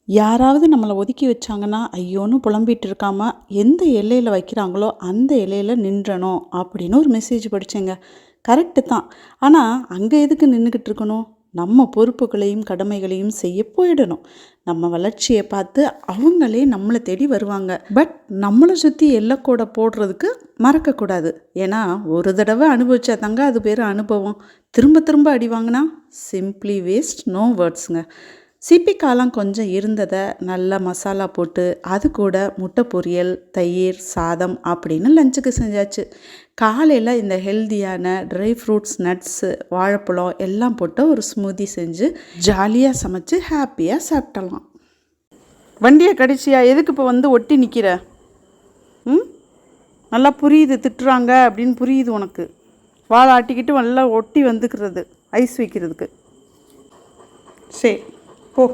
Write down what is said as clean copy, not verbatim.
யாராவது நம்மளை ஒதுக்கி வச்சாங்கன்னா ஐயோன்னு புலம்பிகிட்டு இருக்காம எந்த எல்லையில் வைக்கிறாங்களோ அந்த எல்லையில் நின்றணும் அப்படின்னு ஒரு மெசேஜ் படித்தேங்க. கரெக்டு தான். ஆனால் அங்கே எதுக்கு நின்றுக்கிட்டு இருக்கணும்? நம்ம பொறுப்புகளையும் கடமைகளையும் செய்ய போயிடணும். நம்ம வளர்ச்சியை பார்த்து அவங்களே நம்மளை தேடி வருவாங்க. பட் நம்மளை சுற்றி எல்லைக்கோடை போடுறதுக்கு மறக்கக்கூடாது. ஏன்னா ஒரு தடவை அனுபவிச்சா தாங்க அது பேர் அனுபவம். திரும்ப திரும்ப அடி வாங்கினா சிம்ப்ளி வேஸ்ட், நோ வேர்ட்ஸுங்க. சிப்பி காலம் கொஞ்சம் இருந்ததை நல்லா மசாலா போட்டு அது கூட முட்டை பொரியல், தயிர், சாதம் அப்படின்னு லஞ்சுக்கு செஞ்சாச்சு. காலையில் இந்த ஹெல்தியான ட்ரை ஃப்ரூட்ஸ், நட்ஸு, வாழைப்பழம் எல்லாம் போட்டு ஒரு ஸ்மூதி செஞ்சு ஜாலியாக சமைச்சு ஹாப்பியாக சாப்பிடலாம். வண்டியை கடிச்சியா? எதுக்கு இப்போ வந்து ஒட்டி நிற்கிற? நல்லா புரியுது, திட்டுறாங்க அப்படின்னு புரியுது உனக்கு. வாழை ஆட்டிக்கிட்டு நல்லா ஒட்டி வந்துக்கிறது ஐஸ் வைக்கிறதுக்கு. சரி போ.